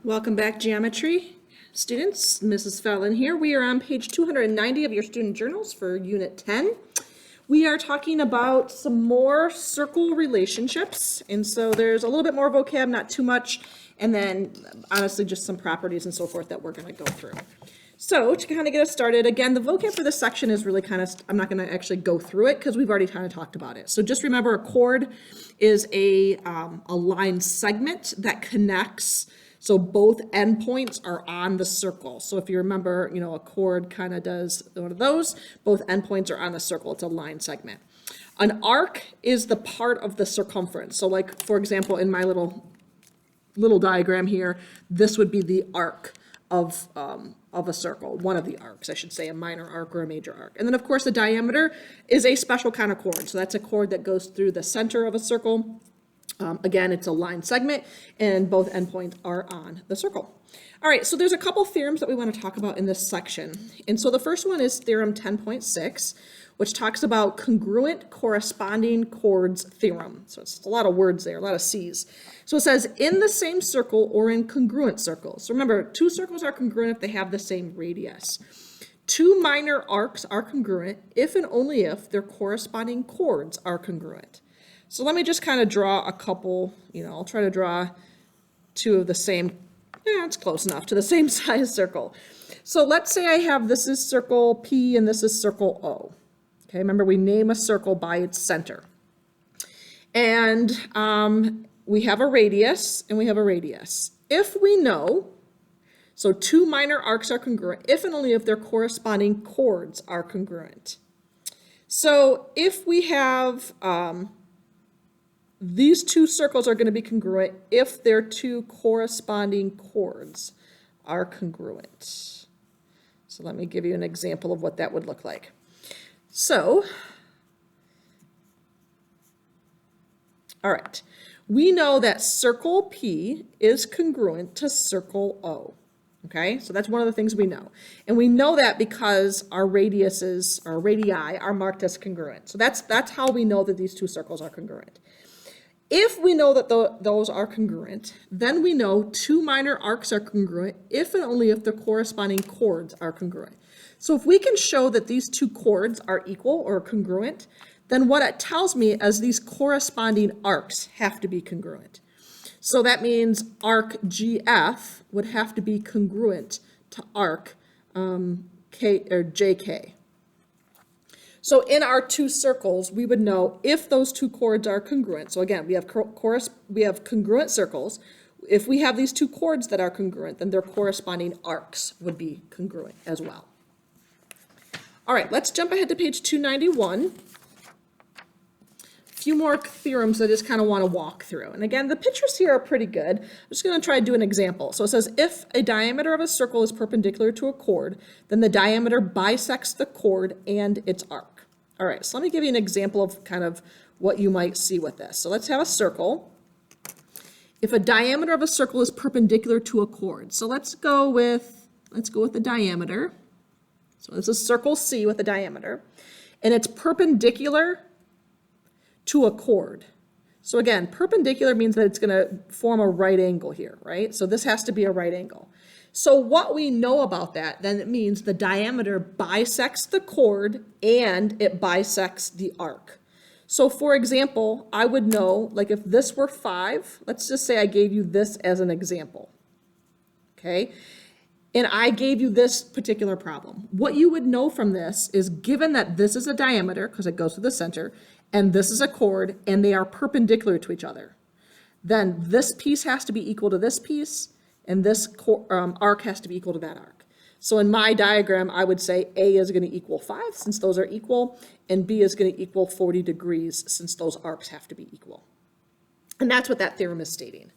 Welcome back, geometry students. Mrs. Fallon here. We are on page 290 of your student journals for Unit 10. We are talking about some more circle relationships, and so there's a little bit more vocab, not too much, and then honestly just some properties and so forth that we're going to go through. So to kind of get us started, again, the vocab for this section is really kind of, I'm not going to actually go through it because we've already kind of talked about it. So just remember, a chord is a line segment that connects. So both endpoints are on the circle. So if you remember, a chord kind of does one of those. Both endpoints are on the circle. It's a line segment. An arc is the part of the circumference. So like, for example, in my little diagram here, this would be the arc of a circle, one of the arcs, I should say, a minor arc or a major arc. And then, of course, the diameter is a special kind of chord. So that's a chord that goes through the center of a circle. Again, it's a line segment, and both endpoints are on the circle. All right, so there's a couple theorems that we want to talk about in this section. And so the first one is Theorem 10.6, which talks about congruent corresponding chords theorem. So it's a lot of words there, a lot of C's. So it says, in the same circle or in congruent circles. So remember, two circles are congruent if they have the same radius. Two minor arcs are congruent if and only if their corresponding chords are congruent. So let me just kind of draw a couple, I'll try to draw two of the same, it's close enough, to the same size circle. So let's say I have, this is circle P and this is circle O. Okay, remember we name a circle by its center. And we have a radius and we have a radius. If we know, so two minor arcs are congruent if and only if their corresponding chords are congruent. So if we have, these two circles are going to be congruent if their two corresponding chords are congruent. So let me give you an example of what that would look like. So, all right, we know that circle P is congruent to circle O. Okay, so that's one of the things we know. And we know that because our radiuses, our radii, are marked as congruent. So that's how we know that these two circles are congruent. If we know that those are congruent, then we know two minor arcs are congruent if and only if the corresponding chords are congruent. So if we can show that these two chords are equal or congruent, then what it tells me is these corresponding arcs have to be congruent. So that means arc GF would have to be congruent to arc K or JK. So in our two circles, we would know if those two chords are congruent. So again, we have congruent circles. If we have these two chords that are congruent, then their corresponding arcs would be congruent as well. All right, let's jump ahead to page 291. A few more theorems I just kind of want to walk through. And again, the pictures here are pretty good. I'm just going to try to do an example. So it says, if a diameter of a circle is perpendicular to a chord, then the diameter bisects the chord and its arc. All right, so let me give you an example of kind of what you might see with this. So let's have a circle. If a diameter of a circle is perpendicular to a chord, so let's go with the diameter. So this is circle C with a diameter, and it's perpendicular to a chord. So again, perpendicular means that it's going to form a right angle here, right? So this has to be a right angle. So what we know about that, then it means the diameter bisects the chord and it bisects the arc. So for example, I would know, like if this were 5, let's just say I gave you this as an example, okay? And I gave you this particular problem. What you would know from this is, given that this is a diameter, because it goes to the center, and this is a chord, and they are perpendicular to each other, then this piece has to be equal to this piece, and this arc has to be equal to that arc. So in my diagram, I would say A is going to equal 5, since those are equal, and B is going to equal 40 degrees, since those arcs have to be equal. And that's what that theorem is stating.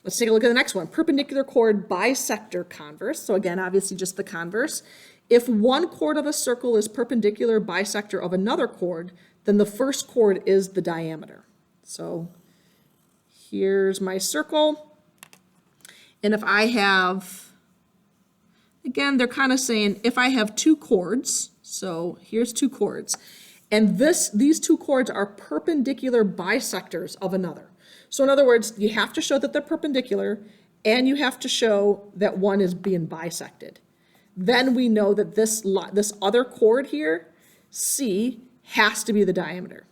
Let's take a look at the next one. Perpendicular chord bisector converse. So again, obviously just the converse. If one chord of a circle is perpendicular bisector of another chord, then the first chord is the diameter. So here's my circle. And if I have, again, they're kind of saying if I have two chords, so here's two chords, and these two chords are perpendicular bisectors of another. So in other words, you have to show that they're perpendicular and you have to show that one is being bisected. Then we know that this other chord here, C, has to be the diameter.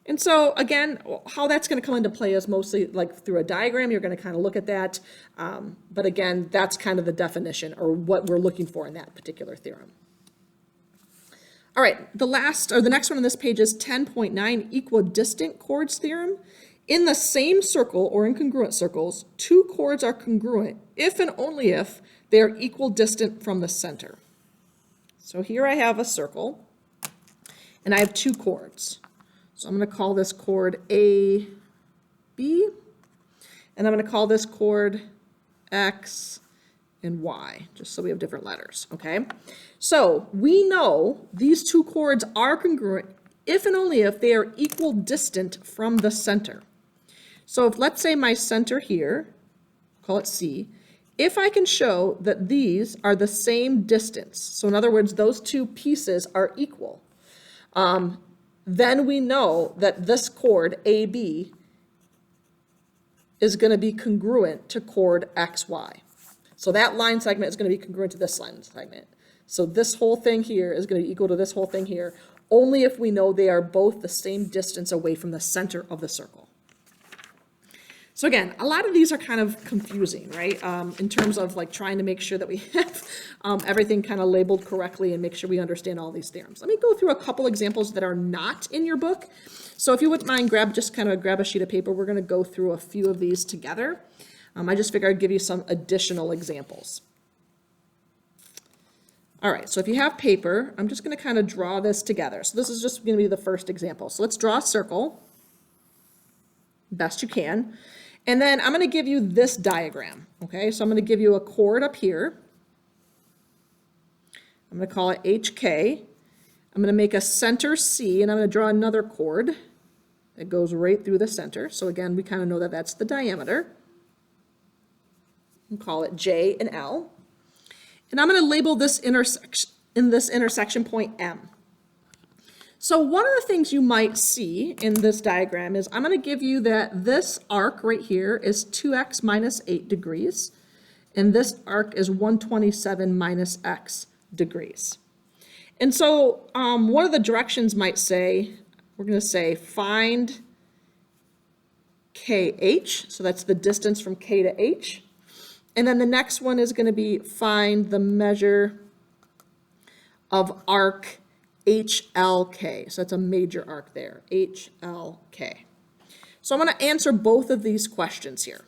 And so again, how that's going to come into play is mostly like through a diagram. You're going to kind of look at that. But again, that's kind of the definition or what we're looking for in that particular theorem. All right, the next one on this page is 10.9, equidistant chords theorem. In the same circle or in congruent circles, two chords are congruent if and only if they are equidistant from the center. So here I have a circle, and I have two chords. So I'm going to call this chord A, B, and I'm going to call this chord X and Y, just so we have different letters, okay? So we know these two chords are congruent if and only if they are equidistant from the center. So if, let's say my center here, call it C, if I can show that these are the same distance, so in other words, those two pieces are equal, then we know that this chord, AB, is going to be congruent to chord XY. So that line segment is going to be congruent to this line segment. So this whole thing here is going to be equal to this whole thing here, only if we know they are both the same distance away from the center of the circle. So again, a lot of these are kind of confusing, right? In terms of like trying to make sure that we have everything kind of labeled correctly and make sure we understand all these theorems. Let me go through a couple examples that are not in your book. So if you wouldn't mind, grab a sheet of paper. We're going to go through a few of these together. I just figured I'd give you some additional examples. All right, so if you have paper, I'm just going to kind of draw this together. So this is just going to be the first example. So let's draw a circle, best you can. And then I'm going to give you this diagram, okay? So I'm going to give you a chord up here. I'm going to call it HK. I'm going to make a center C, and I'm going to draw another chord that goes right through the center. So again, we kind of know that that's the diameter. And call it J and L. And I'm going to label this intersection point M. So one of the things you might see in this diagram is I'm going to give you that this arc right here is 2x minus 8 degrees, and this arc is 127 minus x degrees. And so one of the directions might say, we're going to say find KH, so that's the distance from K to H. And then the next one is going to be find the measure of arc HLK. So that's a major arc there, HLK. So I'm going to answer both of these questions here.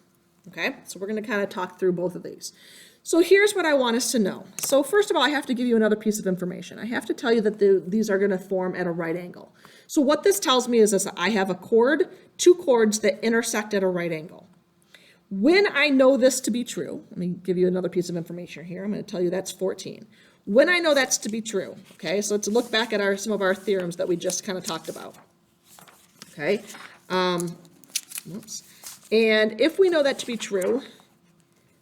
Okay, so we're going to kind of talk through both of these. So here's what I want us to know. So first of all, I have to give you another piece of information. I have to tell you that these are going to form at a right angle. So what this tells me is that I have a chord, two chords that intersect at a right angle. When I know this to be true, let me give you another piece of information here. I'm going to tell you that's 14. When I know that's to be true, okay, so let's look back at some of our theorems that we just kind of talked about, okay? And if we know that to be true,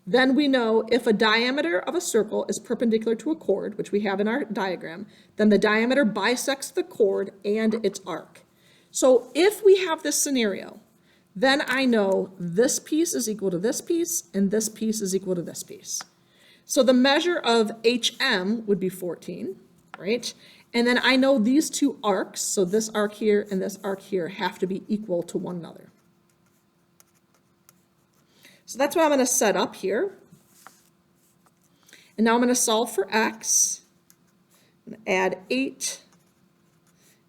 then we know if a diameter of a circle is perpendicular to a chord, which we have in our diagram, then the diameter bisects the chord and its arc. So if we have this scenario, then I know this piece is equal to this piece, and this piece is equal to this piece. So the measure of HM would be 14, right? And then I know these two arcs, so this arc here and this arc here, have to be equal to one another. So that's what I'm going to set up here. And now I'm going to solve for x. I'm going to add 8,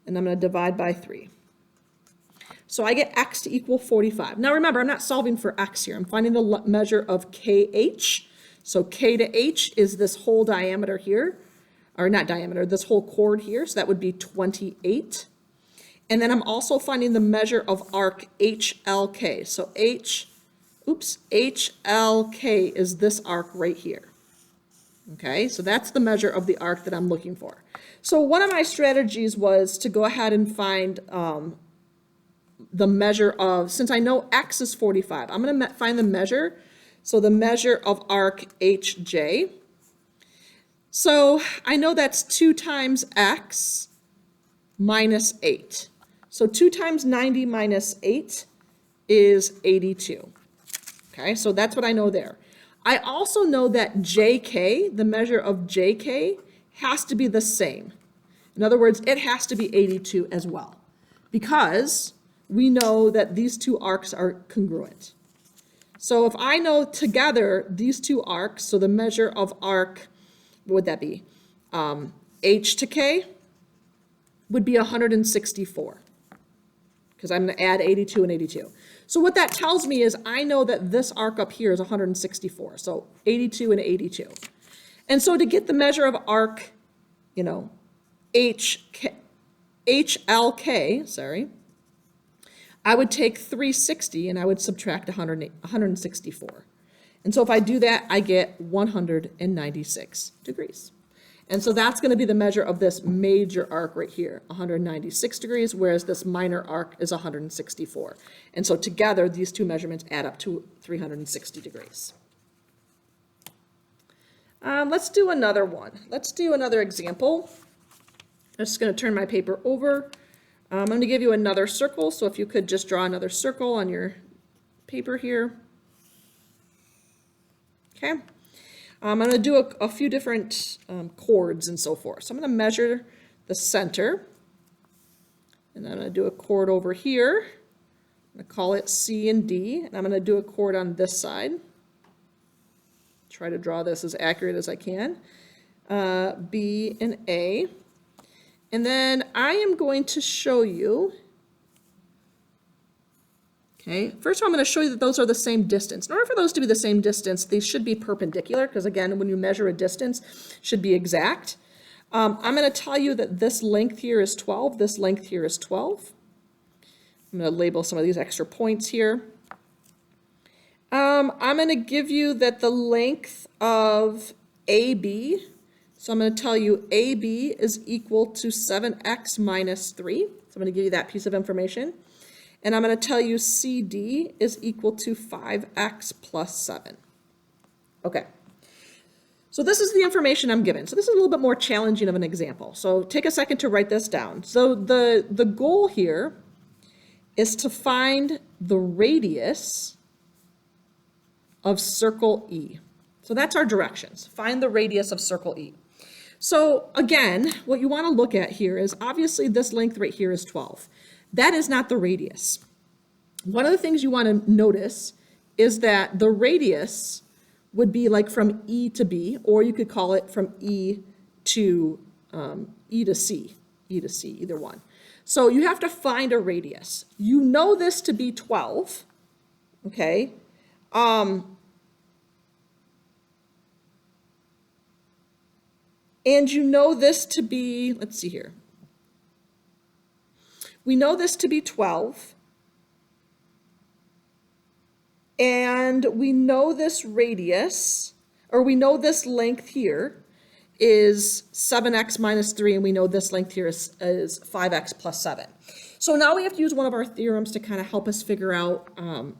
and I'm going to divide by 3. So I get x to equal 45. Now remember, I'm not solving for x here. I'm finding the measure of KH. So K to H is this whole diameter here, or not diameter, this whole chord here, so that would be 28. And then I'm also finding the measure of arc HLK. So HLK is this arc right here. Okay, so that's the measure of the arc that I'm looking for. So one of my strategies was to go ahead and find the measure of, since I know x is 45, I'm going to find the measure. So the measure of arc HJ. So I know that's 2 times x minus 8. So 2 times 90 minus 8 is 82. Okay, so that's what I know there. I also know that JK, the measure of JK, has to be the same. In other words, it has to be 82 as well, because we know that these two arcs are congruent. So if I know together these two arcs, so the measure of arc, what would that be? H to K would be 164, because I'm going to add 82 and 82. So what that tells me is I know that this arc up here is 164, so 82 and 82. And so to get the measure of arc, you know, HLK, sorry, I would take 360 and I would subtract 164. And so if I do that, I get 196 degrees. And so that's going to be the measure of this major arc right here, 196 degrees, whereas this minor arc is 164. And so together, these two measurements add up to 360 degrees. Let's do another one. Let's do another example. I'm just going to turn my paper over. I'm going to give you another circle, so if you could just draw another circle on your paper here. Okay. I'm going to do a few different chords and so forth. So I'm going to measure the center, and I'm going to do a chord over here. I'm going to call it C and D, and I'm going to do a chord on this side. Try to draw this as accurate as I can. B and A. And then I am going to show you, okay, first of all, I'm going to show you that those are the same distance. In order for those to be the same distance, these should be perpendicular, because again, when you measure a distance, it should be exact. I'm going to tell you that this length here is 12, this length here is 12. I'm going to label some of these extra points here. I'm going to give you that the length of AB, so I'm going to tell you AB is equal to 7x minus 3. So I'm going to give you that piece of information. And I'm going to tell you CD is equal to 5x plus 7. Okay. So this is the information I'm given. So this is a little bit more challenging of an example. So take a second to write this down. So the goal here is to find the radius of circle E. So that's our directions. Find the radius of circle E. So again, what you want to look at here is obviously this length right here is 12. That is not the radius. One of the things you want to notice is that the radius would be like from E to B, or you could call it from E to C, either one. So you have to find a radius. You know this to be 12, okay? And you know this to be, let's see here. We know this to be 12. And we know this radius, or we know this length here is 7x minus 3, and we know this length here is 5x plus 7. So now we have to use one of our theorems to kind of help us figure out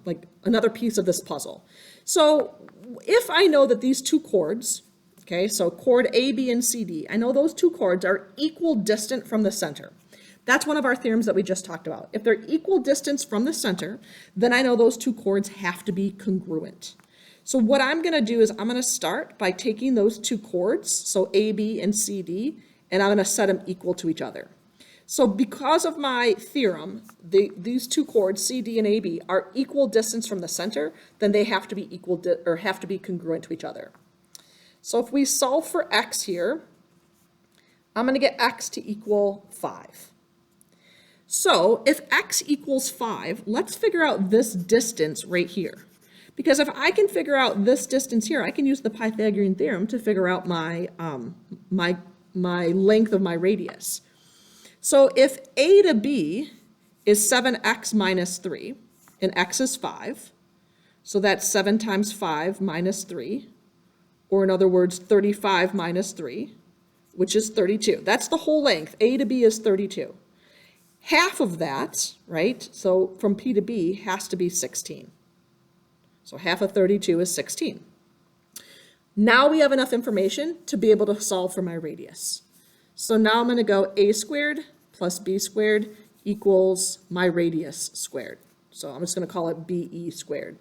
like another piece of this puzzle. So if I know that these two chords, okay, so chord A, B, and C, D, I know those two chords are equal distant from the center. That's one of our theorems that we just talked about. If they're equal distance from the center, then I know those two chords have to be congruent. So what I'm going to do is I'm going to start by taking those two chords, so A, B, and C, D, and I'm going to set them equal to each other. So because of my theorem, these two chords, C, D, and A, B, are equal distance from the center, then they have to be have to be congruent to each other. So if we solve for x here, I'm going to get x to equal 5. So if x equals 5, let's figure out this distance right here. Because if I can figure out this distance here, I can use the Pythagorean theorem to figure out my length of my radius. So if A to B is 7x minus 3, and x is 5, so that's 7 times 5 minus 3, or in other words, 35 minus 3, which is 32. That's the whole length. A to B is 32. Half of that, right, so from P to B has to be 16. So half of 32 is 16. Now we have enough information to be able to solve for my radius. So now I'm going to go a squared plus b squared equals my radius squared. So I'm just going to call it be squared.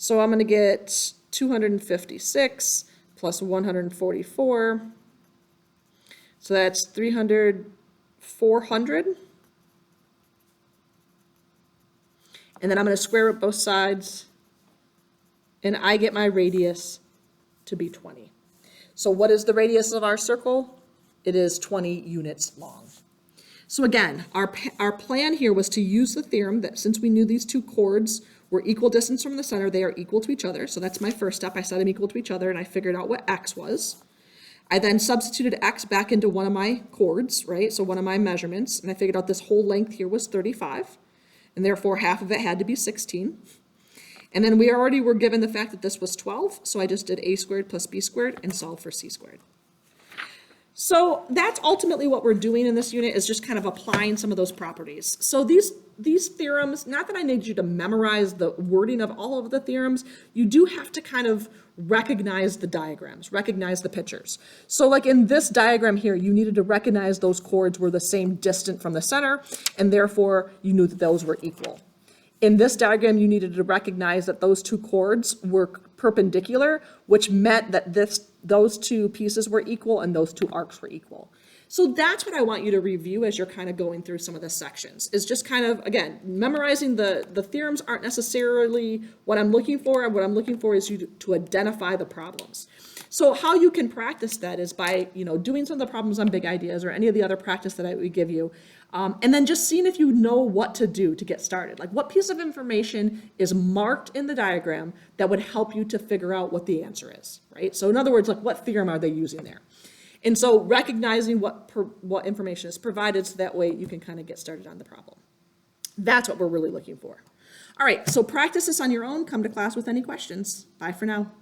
So I'm going to get 256 plus 144. So that's 400. And then I'm going to square root both sides. And I get my radius to be 20. So what is the radius of our circle? It is 20 units long. So again, our plan here was to use the theorem that since we knew these two chords were equal distance from the center, they are equal to each other. So that's my first step. I set them equal to each other and I figured out what x was. I then substituted x back into one of my chords, right? So one of my measurements, and I figured out this whole length here was 35, and therefore half of it had to be 16. And then we already were given the fact that this was 12, so I just did a squared plus b squared and solved for c squared. So that's ultimately what we're doing in this unit, is just kind of applying some of those properties. So these theorems, not that I need you to memorize the wording of all of the theorems, you do have to kind of recognize the diagrams, recognize the pictures. So like in this diagram here, you needed to recognize those chords were the same distance from the center, and therefore you knew that those were equal. In this diagram, you needed to recognize that those two chords were perpendicular, which meant that those two pieces were equal and those two arcs were equal. So that's what I want you to review as you're kind of going through some of the sections, is just kind of, again, memorizing the theorems aren't necessarily what I'm looking for. What I'm looking for is you to identify the problems. So how you can practice that is by, doing some of the problems on big ideas or any of the other practice that I would give you. And then just seeing if you know what to do to get started. Like what piece of information is marked in the diagram that would help you to figure out what the answer is, right? So in other words, like what theorem are they using there? And so recognizing what information is provided, so that way you can kind of get started on the problem. That's what we're really looking for. All right, so practice this on your own. Come to class with any questions. Bye for now.